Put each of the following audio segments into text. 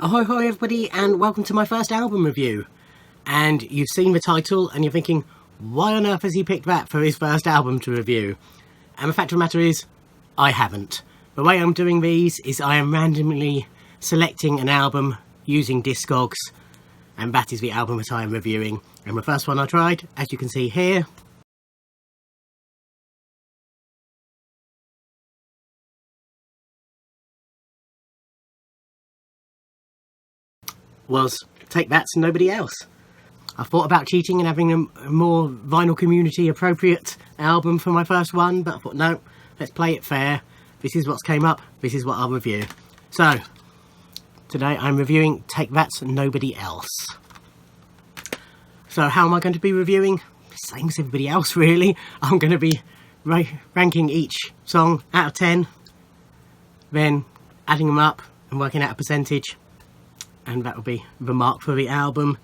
Ahoy hoy everybody, and welcome to my first album review. And you've seen the title and you're thinking, why on earth has he picked that for his first album to review? And the fact of the matter is, I haven't. The way I'm doing these is I am randomly selecting an album using Discogs, and that is the album that I am reviewing. And the first one I tried, as you can see here, was Take That's Nobody Else. I thought about cheating and having a more vinyl community appropriate album for my first one, but I thought no, let's play it fair. This is what's came up, this is what I'll review. So, today I'm reviewing Take That's Nobody Else. So how am I going to be reviewing? Same as everybody else really. I'm going to be ranking each song out of 10, then adding them up and working out a percentage. And that will be the mark for the album.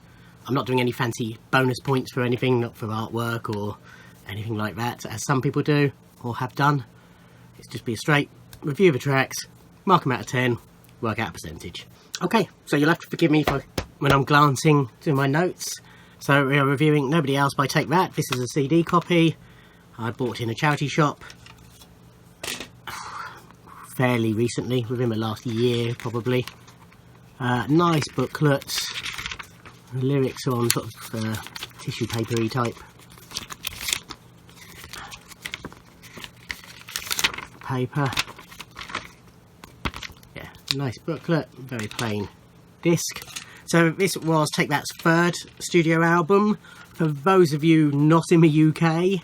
I'm not doing any fancy bonus points for anything, not for artwork or anything like that, as some people do or have done. It's just be a straight review of the tracks, mark them out of 10, work out a percentage. Okay, so you'll have to forgive me for when I'm glancing through my notes. So we are reviewing Nobody Else by Take That. This is a CD copy I bought in a charity shop fairly recently, within the last year probably. Nice booklet, lyrics on sort of tissue papery type paper. Yeah, nice booklet, very plain disc. So this was Take That's third studio album. For those of you not in the UK,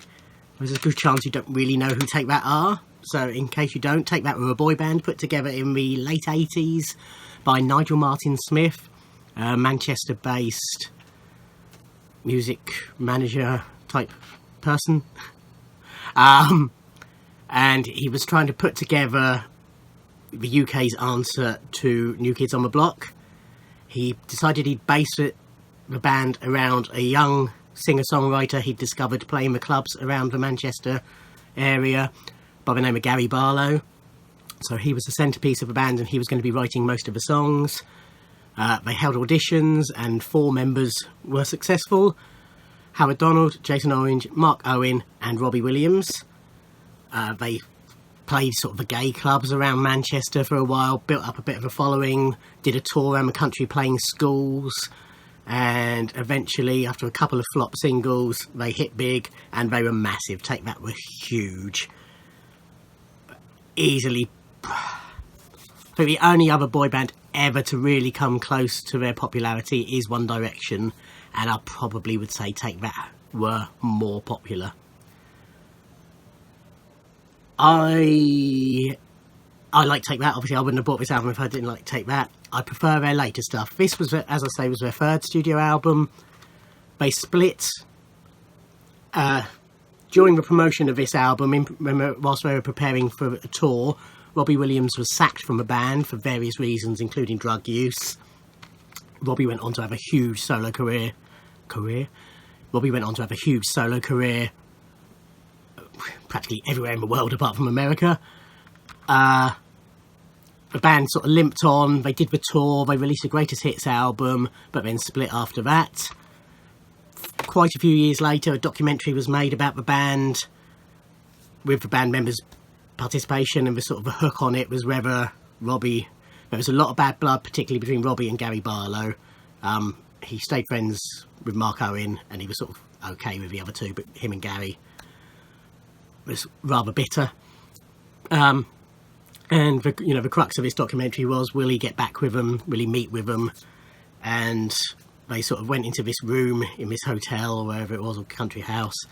there's a good chance you don't really know who Take That are. So in case you don't, Take That were a boy band put together in the late 80s by Nigel Martin Smith, a Manchester-based music manager type person. And he was trying to put together the UK's answer to New Kids on the Block. He decided he'd base the band around a young singer-songwriter he'd discovered playing the clubs around the Manchester area by the name of Gary Barlow. So he was the centrepiece of the band and he was going to be writing most of the songs. They held auditions and 4 members were successful: Howard Donald, Jason Orange, Mark Owen and Robbie Williams. They played sort of the gay clubs around Manchester for a while, built up a bit of a following, did a tour around the country playing schools, and eventually after a couple of flop singles they hit big and they were massive. Take That were huge. Easily the only other boy band ever to really come close to their popularity is One Direction, and I probably would say Take That were more popular. I like Take That. Obviously I wouldn't have bought this album if I didn't like Take That. I prefer their later stuff. This was, as I say, was their third studio album. They split during the promotion of this album, whilst they were preparing for a tour. Robbie Williams was sacked from the band for various reasons, including drug use. Robbie went on to have a huge solo career. Robbie went on to have a huge solo career practically everywhere in the world apart from America. The band sort of limped on. They did the tour, they released a Greatest Hits album, but then split after that. Quite a few years later, a documentary was made about the band with the band members' participation, and the sort of the hook on it was whether Robbie... There was a lot of bad blood, particularly between Robbie and Gary Barlow. He stayed friends with Mark Owen, and he was sort of okay with the other two, but him and Gary was rather bitter. And the crux of this documentary was, will he get back with them? Will he meet with them? And they sort of went into this room in this hotel or wherever it was, or country house,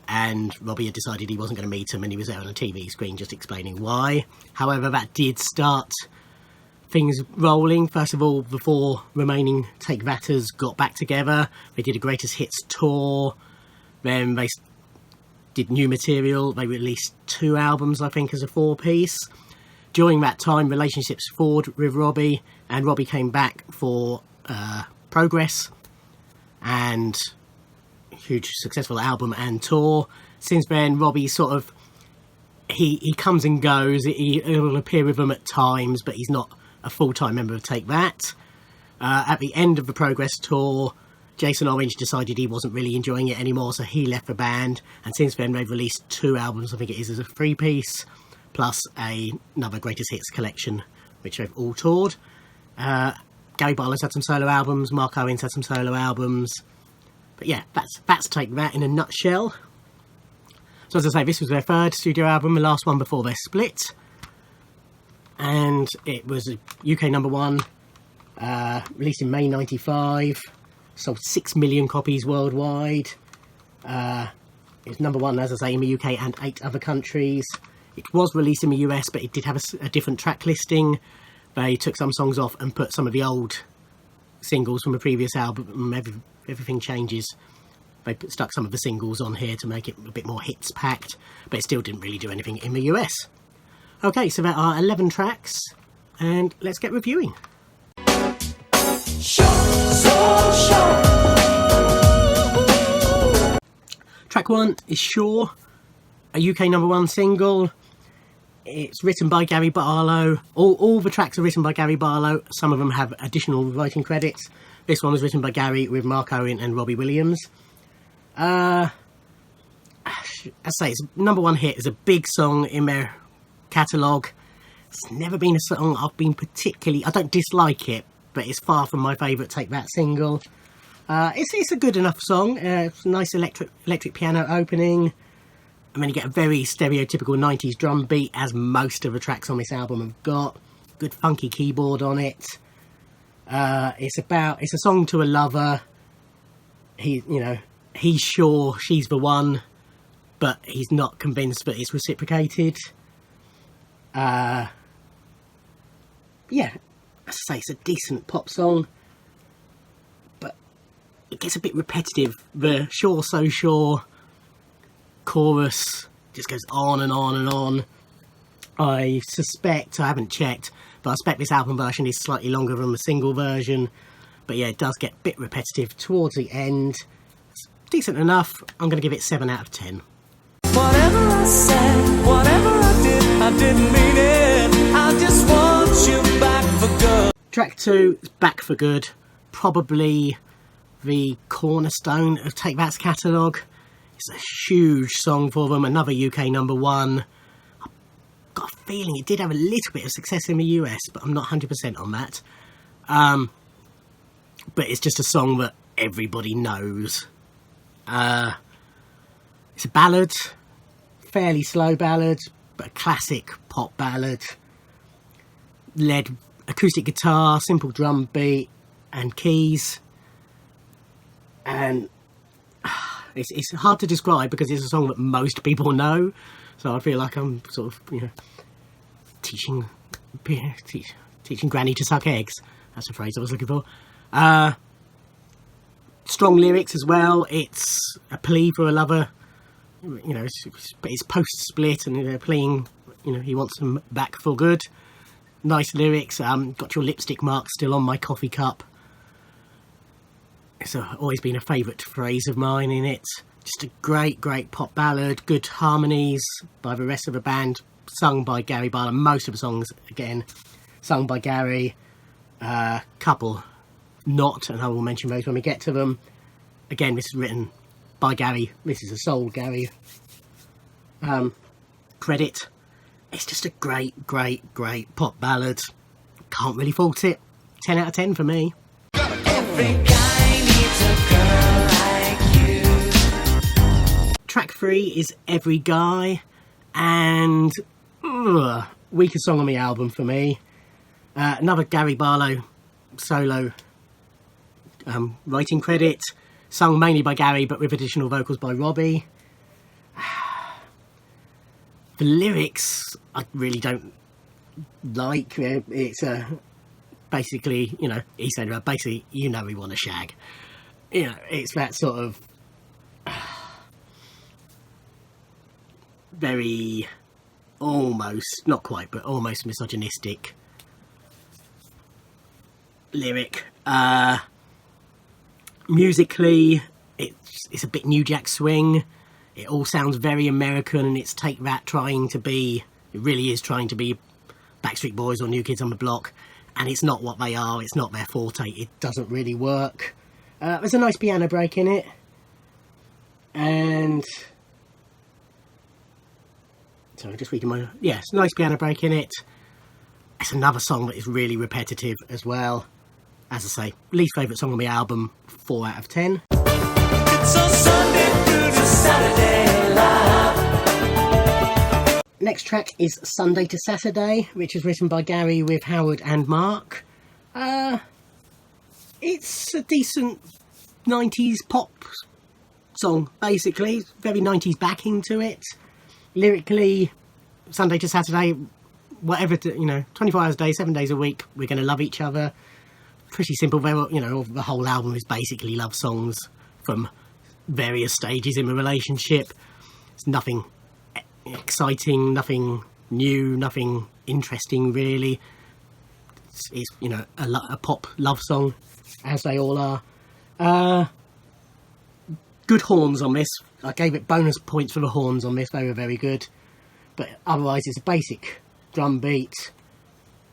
and Robbie had decided he wasn't going to meet him, and he was there on a TV screen just explaining why. However, that did start things rolling. First of all, the 4 remaining Take Thaters got back together. They did a Greatest Hits tour. Then they did new material. They released 2 albums, I think, as a 4-piece. During that time, relationships forward with Robbie, and Robbie came back for Progress, and huge successful album and tour. Since then, Robbie sort of, he comes and goes. He'll appear with them at times, but he's not a full-time member of Take That. At the end of the Progress tour, Jason Orange decided he wasn't really enjoying it anymore, so he left the band, and since then they've released 2 albums, I think it is, as a 3-piece, plus another Greatest Hits collection, which they've all toured. Gary Barlow's had some solo albums, Mark Owen's had some solo albums, but yeah, that's Take That in a nutshell. So as I say, this was their 3rd studio album, the last one before their split, and it was a UK #1, released in May '95, sold 6 million copies worldwide. It was #1, as I say, in the UK and 8 other countries. It was released in the US, but it did have a different track listing. They took some songs off and put some of the old singles from the previous album. Everything changes. They stuck some of the singles on here to make it a bit more hits packed, but it still didn't really do anything in the US. Okay, so there are 11 tracks, and let's get reviewing. Track 1 is Sure, a UK #1 single. It's written by Gary Barlow. All the tracks are written by Gary Barlow. Some of them have additional writing credits. This one was written by Gary with Mark Owen and Robbie Williams. As I say, it's #1 hit. It's a big song in their catalogue. It's never been a song I've been particularly... I don't dislike it, but it's far from my favourite Take That single. It's a good enough song. It's a nice electric piano opening. And then you get a very stereotypical 90s drum beat, as most of the tracks on this album have got. Good funky keyboard on it. It's a song to a lover. He's sure she's the one, but he's not convinced that it's reciprocated. Yeah, as I say, it's a decent pop song, but it gets a bit repetitive. The Sure So Sure chorus just goes on and on and on. I suspect, I haven't checked, but I suspect this album version is slightly longer than the single version. But yeah, it does get a bit repetitive towards the end. It's decent enough. I'm going to give it 7 out of 10. Whatever I said, whatever I did, I didn't mean it. I just want you back for good. Track 2 is Back for Good. Probably the cornerstone of Take That's catalogue. It's a huge song for them, another UK #1. I've got a feeling it did have a little bit of success in the US, but I'm not 100% on that. But it's just a song that everybody knows. It's a ballad, fairly slow ballad, but a classic pop ballad. Led acoustic guitar, simple drum beat and keys. And it's hard to describe because it's a song that most people know, so I feel like I'm sort of, teaching Granny to suck eggs. That's the phrase I was looking for. Strong lyrics as well. It's a plea for a lover. It's post-split, and they're pleading. He wants them back for good. Nice lyrics. Got your lipstick mark still on my coffee cup. It's always been a favourite phrase of mine in it. Just a great pop ballad. Good harmonies by the rest of the band. Sung by Gary Barlow. Most of the songs, again, sung by Gary. Couple not, and I will mention those when we get to them. Again, this is written by Gary. This is a sole Gary credit. It's just a great pop ballad. Can't really fault it. 10 out of 10 for me. Every guy needs a girl like you. Track 3 is Every Guy, and weakest song on the album for me. Another Gary Barlow solo writing credit, sung mainly by Gary but with additional vocals by Robbie. The lyrics I really don't like. It's basically, he said, basically, we want to shag. It's that sort of very, almost, not quite, but almost misogynistic lyric. Musically, it's a bit New Jack Swing. It all sounds very American, and it's Take That it really is trying to be Backstreet Boys or New Kids on the Block, and it's not what they are, it's not their forte, it doesn't really work. There's a nice piano break in it, and so I'm just reading my, yes, nice piano break in it. It's another song that is really repetitive as well. As I say, least favourite song on the album, 4 out of 10. It's a Sunday through to Saturday live. Next track is Sunday to Saturday, which is written by Gary with Howard and Mark. It's a decent 90s pop song, basically. Very 90s backing to it. Lyrically, Sunday to Saturday, whatever, 24 hours a day, 7 days a week, we're going to love each other. Pretty simple. The whole album is basically love songs from various stages in a relationship. It's nothing exciting, nothing new, nothing interesting really. It's a pop love song, as they all are. Good horns on this. I gave it bonus points for the horns on this. They were very good. But otherwise, it's a basic drum beat.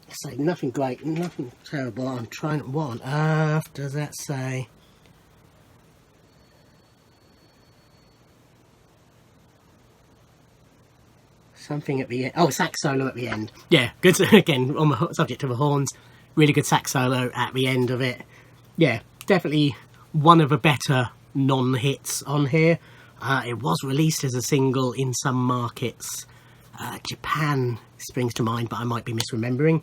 So nothing great, nothing terrible. I'm trying. What on earth does that say? Something at the end. Oh, sax solo at the end. Yeah, good. Again, on the subject of the horns, really good sax solo at the end of it. Yeah, definitely one of the better non-hits on here. It was released as a single in some markets. Japan springs to mind, but I might be misremembering.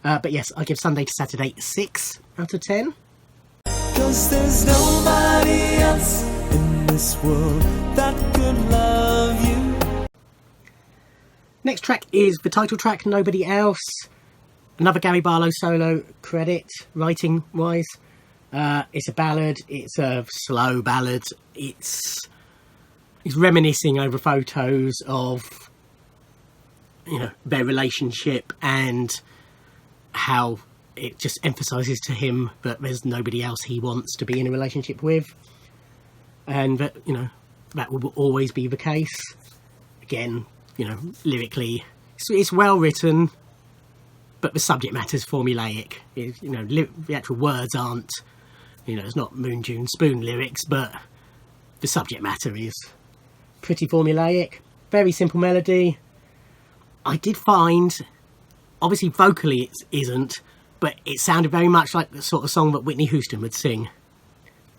But yes, I give Sunday to Saturday 6 out of 10. 'Cause there's nobody else in this world that could love you. Next track is the title track, Nobody Else. Another Gary Barlow solo credit, writing wise. It's a ballad, it's a slow ballad. It's reminiscing over photos of their relationship, and how it just emphasises to him that there's nobody else he wants to be in a relationship with, and that that will always be the case. Again, lyrically it's well written, but the subject matter's formulaic. The actual words aren't, it's not Moon June Spoon lyrics, but the subject matter is pretty formulaic. Very simple melody. I did find, obviously vocally it isn't, but it sounded very much like the sort of song that Whitney Houston would sing.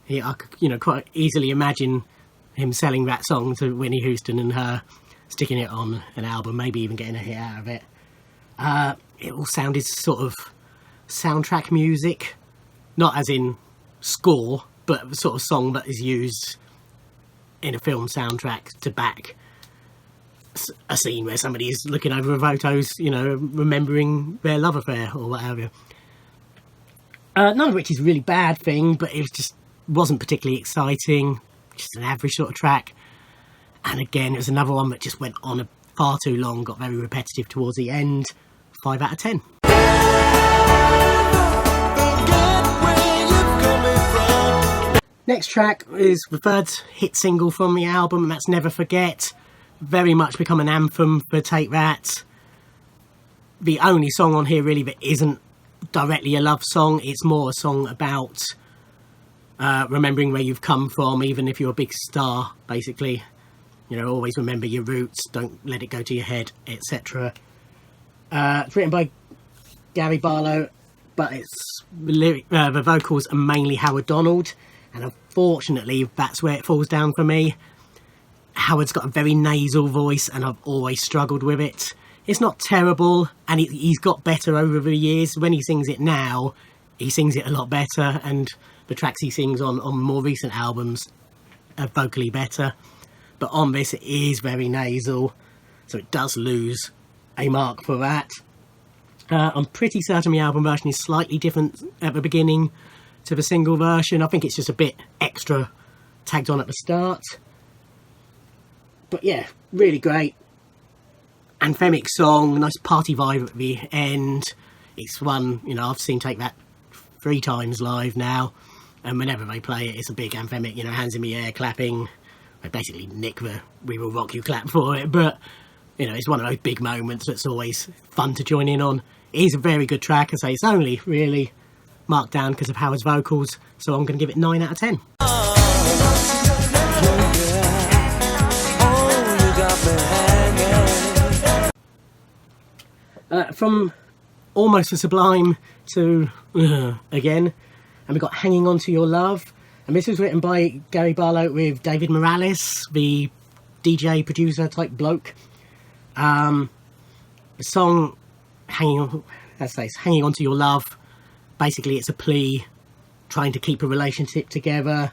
I could, quite easily imagine him selling that song to Whitney Houston and her sticking it on an album, maybe even getting a hit out of it. It all sounded sort of soundtrack music, not as in score, but the sort of song that is used in a film soundtrack to back a scene where somebody is looking over the photos, remembering their love affair or whatever. None of which is a really bad thing, but it just wasn't particularly exciting. Just an average sort of track. And again, it was another one that just went on far too long, got very repetitive towards the end. 5 out of 10. Next track is the third hit single from the album, and that's Never Forget. Very much become an anthem for Take That. The only song on here really that isn't directly a love song. It's more a song about remembering where you've come from, even if you're a big star, basically. Always remember your roots, don't let it go to your head, etc. It's written by Gary Barlow, but the vocals are mainly Howard Donald, and unfortunately that's where it falls down for me. Howard's got a very nasal voice, and I've always struggled with it. It's not terrible, and he's got better over the years. When he sings it now, he sings it a lot better, and the tracks he sings on more recent albums are vocally better. But on this, it is very nasal, so it does lose a mark for that. I'm pretty certain the album version is slightly different at the beginning to the single version. I think it's just a bit extra tagged on at the start. But yeah, really great. Anthemic song, nice party vibe at the end. It's one, I've seen Take That 3 times live now, and whenever they play it, it's a big anthemic, hands in the air, clapping. They basically nick the We Will Rock You clap for it, but, it's one of those big moments that's always fun to join in on. It is a very good track. I say it's only really marked down because of Howard's vocals, so I'm going to give it 9 out of 10. From Almost the Sublime to again, and we've got Hanging On To Your Love, and this was written by Gary Barlow with David Morales, the DJ producer type bloke. The song Hanging On To Your Love, basically it's a plea trying to keep a relationship together.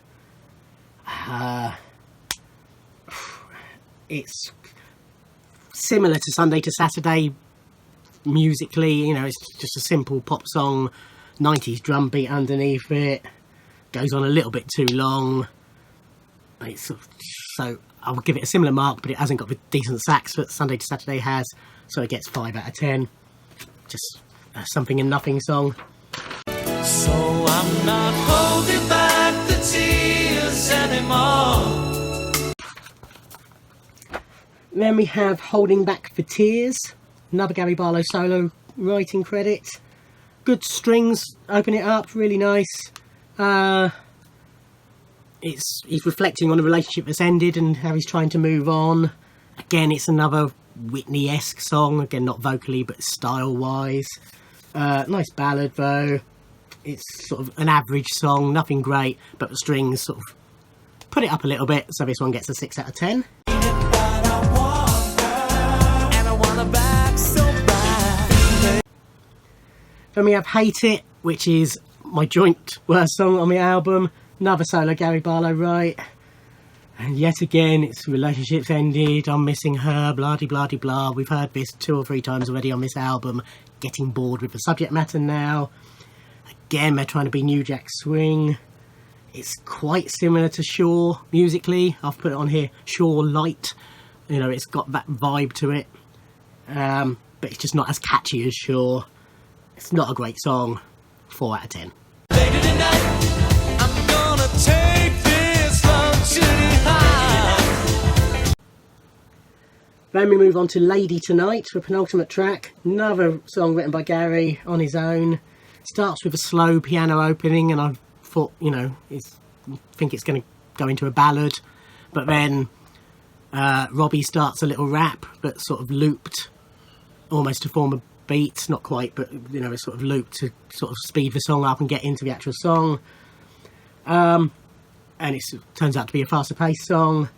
It's similar to Sunday to Saturday musically, you know, it's just a simple pop song, 90s drum beat underneath it, goes on a little bit too long. So I would give it a similar mark, but it hasn't got the decent sax that Sunday to Saturday has, so it gets 5 out of 10. Just a something and nothing song. So I'm not holding back the tears anymore. Then we have Holding Back for Tears, another Gary Barlow solo writing credit. Good strings, open it up, really nice. He's reflecting on a relationship that's ended and how he's trying to move on. Again, it's another Whitney-esque song, again not vocally but style-wise. Nice ballad though. It's sort of an average song, nothing great, but the strings sort of put it up a little bit, so this one gets a 6 out of 10. Then we have Hate It, which is my joint worst song on the album. Another solo Gary Barlow write. And yet again, it's relationships ended, I'm missing her, blah de blah de blah. We've heard this 2 or 3 times already on this album. Getting bored with the subject matter now. Again, they're trying to be New Jack Swing. It's quite similar to Shore musically. I've put it on here, Shore Light. You know, it's got that vibe to it. But it's just not as catchy as Shore. It's not a great song. 4 out of 10. Later tonight, I'm gonna take this luxury high. Then we move on to Lady Tonight, the penultimate track. Another song written by Gary on his own. Starts with a slow piano opening, and I thought, you know, I think it's going to go into a ballad. But then Robbie starts a little rap that's sort of looped almost to form a beat, not quite, but you know, it's sort of looped to sort of speed the song up and get into the actual song. And it turns out to be a faster paced song.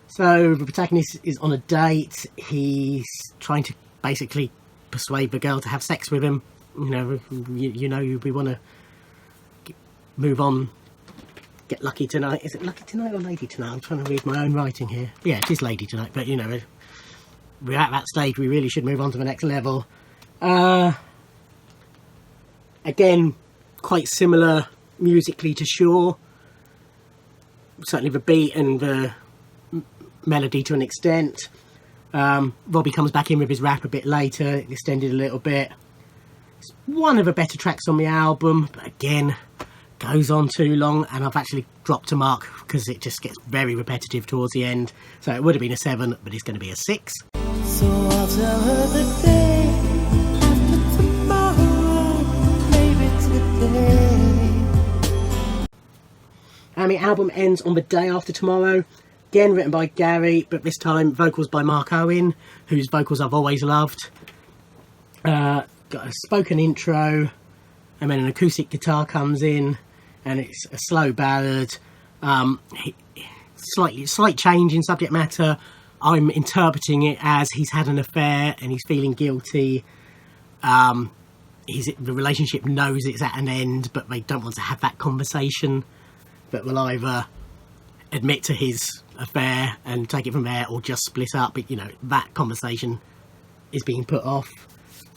So the protagonist is on a date. He's trying to basically persuade the girl to have sex with him. You know, we want to move on, get lucky tonight. Is it Lucky Tonight or Lady Tonight? I'm trying to read my own writing here. Yeah, it is Lady Tonight, but you know, we're at that stage, we really should move on to the next level. Again, quite similar musically to Shore. Certainly the beat and the melody to an extent. Robbie comes back in with his rap a bit later, extended a little bit. It's one of the better tracks on the album, but again, goes on too long, and I've actually dropped a mark because it just gets very repetitive towards the end. So it would have been a 7, but it's going to be a 6. So I'll tell her the day after tomorrow, maybe today. And the album ends on the day after tomorrow. Again written by Gary, but this time vocals by Mark Owen, whose vocals I've always loved. Got a spoken intro, and then an acoustic guitar comes in, and it's a slow ballad. Slight change in subject matter. I'm interpreting it as he's had an affair and he's feeling guilty. The relationship knows it's at an end, but they don't want to have that conversation. But will either admit to his affair and take it from there, or just split up. You know, that conversation is being put off.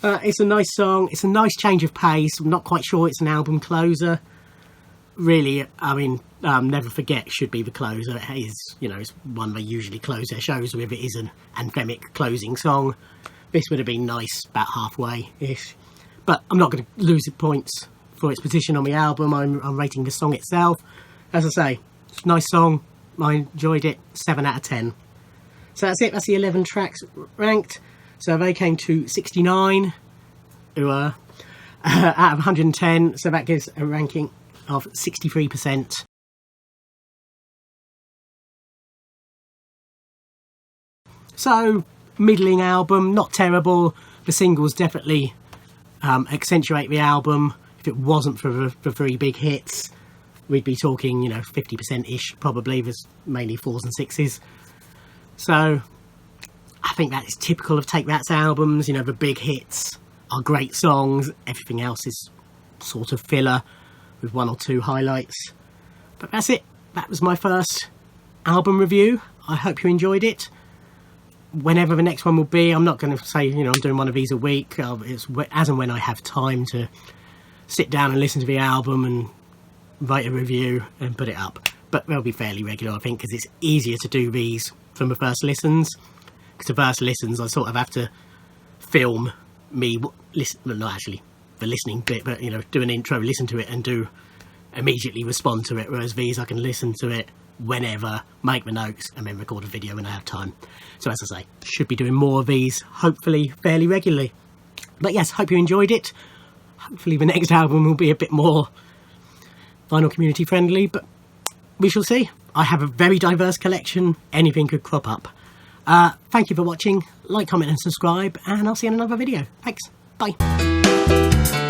It's a nice song. It's a nice change of pace. I'm not quite sure it's an album closer. Really, I mean, Never Forget should be the closer. It is, you know, it's one they usually close their shows with. It is an anthemic closing song. This would have been nice about halfway-ish. But I'm not going to lose the points for its position on the album. I'm rating the song itself. As I say, it's a nice song. I enjoyed it. 7 out of 10. So that's it. That's the 11 tracks ranked. So they came to 69. out of 110, so that gives a ranking of 63%. So, middling album, not terrible. The singles definitely accentuate the album. If it wasn't for the three big hits, we'd be talking, 50%-ish probably. There's mainly 4s and 6s. So, I think that is typical of Take That's albums. The big hits are great songs. Everything else is sort of filler with 1 or 2 highlights. But that's it. That was my first album review. I hope you enjoyed it. Whenever the next one will be, I'm not going to say, I'm doing one of these a week. It's as and when I have time to sit down and listen to the album and write a review and put it up. But they'll be fairly regular, I think, because it's easier to do these from the first listens. Because the first listens, I sort of have to film me listen. Well, not actually the listening bit, but do an intro, listen to it, and immediately respond to it. Whereas these, I can listen to it whenever, make the notes, and then record a video when I have time. So as I say, should be doing more of these, hopefully fairly regularly. But yes, hope you enjoyed it. Hopefully the next album will be a bit more vinyl community friendly, but we shall see. I have a very diverse collection. Anything could crop up. Thank you for watching. Like, comment and subscribe, and I'll see you in another video. Thanks. Bye.